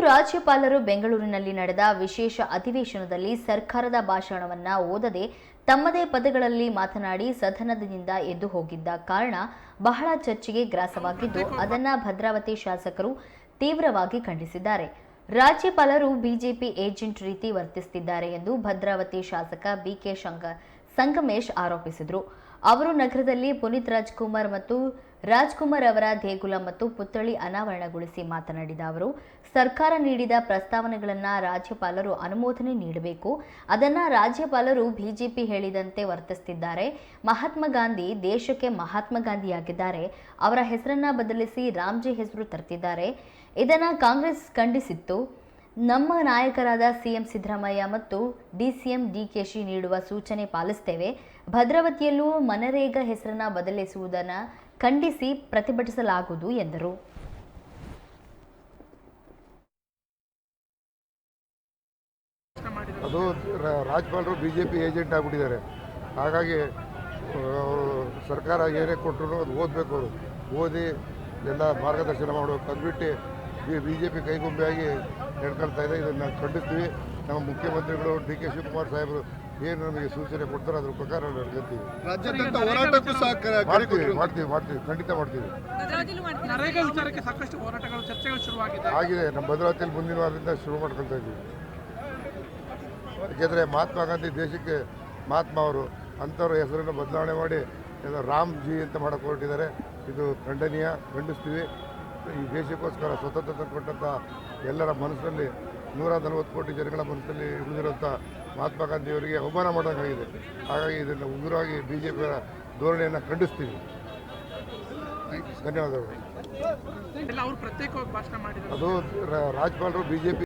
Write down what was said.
ರಾಜ್ಯಪಾಲರು ಬೆಂಗಳೂರಿನಲ್ಲಿ ನಡೆದ ವಿಶೇಷ ಅಧಿವೇಶನದಲ್ಲಿ ಸರ್ಕಾರದ ಭಾಷಣವನ್ನ ಓದದೆ ತಮ್ಮದೇ ಪದಗಳಲ್ಲಿ ಮಾತನಾಡಿ ಸದನದಿಂದ ಎದ್ದು ಹೋಗಿದ್ದ ಕಾರಣ ಬಹಳ ಚರ್ಚೆಗೆ ಗ್ರಾಸವಾಗಿದ್ದು ಅದನ್ನ ಭದ್ರಾವತಿ ಶಾಸಕರು ತೀವ್ರವಾಗಿ ಖಂಡಿಸಿದ್ದಾರೆ. ರಾಜ್ಯಪಾಲರು ಬಿಜೆಪಿ ಏಜೆಂಟ್ ರೀತಿ ವರ್ತಿಸುತ್ತಿದ್ದಾರೆ ಎಂದು ಭದ್ರಾವತಿ ಶಾಸಕ ಬಿಕೆ ಸಂಗಮೇಶ್ ಆರೋಪಿಸಿದರು. ಅವರು ನಗರದಲ್ಲಿ ಪುನೀತ್ ರಾಜ್ಕುಮಾರ್ ಅವರ ದೇಗುಲ ಮತ್ತು ಪುತ್ಥಳಿ ಅನಾವರಣಗೊಳಿಸಿ ಮಾತನಾಡಿದ ಅವರು, ಸರ್ಕಾರ ನೀಡಿದ ಪ್ರಸ್ತಾವನೆಗಳನ್ನು ರಾಜ್ಯಪಾಲರು ಅನುಮೋದನೆ ನೀಡಬೇಕು. ಅದನ್ನ ರಾಜ್ಯಪಾಲರು ಬಿಜೆಪಿ ಹೇಳಿದಂತೆ ವರ್ತಿಸುತ್ತಿದ್ದಾರೆ. ಮಹಾತ್ಮ ಗಾಂಧಿ ದೇಶಕ್ಕೆ ಮಹಾತ್ಮ ಗಾಂಧಿಯಾಗಿದ್ದಾರೆ. ಅವರ ಹೆಸರನ್ನ ಬದಲಿಸಿ ರಾಮ್ಜಿ ಹೆಸರು ತರ್ತಿದ್ದಾರೆ. ಇದನ್ನ ಕಾಂಗ್ರೆಸ್ ಖಂಡಿಸಿತ್ತು. ನಮ್ಮ ನಾಯಕರಾದ ಸಿಎಂ ಸಿದ್ದರಾಮಯ್ಯ ಮತ್ತು ಡಿಸಿಎಂ ಡಿಕೆಶಿ ನೀಡುವ ಸೂಚನೆ ಪಾಲಿಸುತ್ತೇವೆ. ಭದ್ರಾವತಿಯಲ್ಲೂ ಮನರೇಗಾ ಹೆಸರನ್ನ ಬದಲಿಸುವುದನ್ನು ಖಂಡಿಸಿ ಪ್ರತಿಭಟಿಸಲಾಗುವುದು ಎಂದರು. ಅದು ರಾಜ್ಯಪಾಲರು ಬಿಜೆಪಿ ಏಜೆಂಟ್ ಆಗಿಬಿಟ್ಟಿದ್ದಾರೆ. ಹಾಗಾಗಿ ಸರ್ಕಾರ ಏನೇ ಕೊಟ್ಟರು ಅದು ಓದಬೇಕು. ಅವರು ಓದಿ ಎಲ್ಲ ಮಾರ್ಗದರ್ಶನ ಮಾಡಬೇಕು. ಅಂದ್ಬಿಟ್ಟು ಬಿಜೆಪಿ ಕೈಗೊಂಬೆಯಾಗಿ ನಡ್ಕೊಳ್ತಾ ಇದೆ. ಇದನ್ನು ಖಂಡಿಸ್ತೀವಿ. ನಮ್ಮ ಮುಖ್ಯಮಂತ್ರಿಗಳು ಡಿ ಕೆ ಶಿವಕುಮಾರ್ ಸಾಹೇಬರು ಏನು ನಮಗೆ ಸೂಚನೆ ಕೊಡ್ತಾರೆ ಅದ್ರ ಪ್ರಕಾರ ನಡ್ಕೊಳ್ತೀವಿ. ರಾಜ್ಯಾದ್ಯಂತ ಹೋರಾಟಕ್ಕೂ ಮಾಡ್ತೀವಿ, ಖಂಡಿತ ಮಾಡ್ತೀವಿ. ಸಾಕಷ್ಟು ಹೋರಾಟಗಳು ಚರ್ಚೆಗಳು ಶುರುವಾಗಿದೆ. ಆಗಿದೆ. ನಮ್ಮ ಭದ್ರಾವತಿಯಲ್ಲಿ ಮುಂದಿನ ವಾರದಿಂದ ಶುರು ಮಾಡ್ಕೊಳ್ತಾ ಇದ್ದೀವಿ. ಯಾಕೆಂದರೆ ಮಹಾತ್ಮ ಗಾಂಧಿ ದೇಶಕ್ಕೆ ಮಹಾತ್ಮ ಅವರು ಅಂಥವ್ರ ಹೆಸರನ್ನು ಬದಲಾವಣೆ ಮಾಡಿ ರಾಮ್ ಜಿ ಅಂತ ಮಾಡೋಕ್ಕೆ ಹೊರಟಿದ್ದಾರೆ. ಇದು ಖಂಡಿಸ್ತೀವಿ. ಈ ದೇಶಕ್ಕೋಸ್ಕರ ಸ್ವತಂತ್ರ ಕೊಟ್ಟಂಥ ಎಲ್ಲರ ಮನಸ್ಸಿನಲ್ಲಿ 140 ಕೋಟಿ ಜನಗಳ ಮನಸ್ಸಿನಲ್ಲಿ ಉಳಿದಿರುವಂಥ ಮಹಾತ್ಮ ಗಾಂಧಿಯವರಿಗೆ ಅವಮಾನ ಮಾಡೋಕ್ಕಾಗಿದೆ. ಹಾಗಾಗಿ ಇದನ್ನು ಉಗ್ರವಾಗಿ ಬಿಜೆಪಿಯ ಧೋರಣೆಯನ್ನು ಖಂಡಿಸ್ತೀವಿ. ಧನ್ಯವಾದಗಳು. ಅವರು ಪ್ರತ್ಯೇಕವಾಗಿ ಭಾಷಣ ಮಾಡಿದ್ದಾರೆ. ಅದು ರಾಜ್ಯಪಾಲರು ಬಿಜೆಪಿ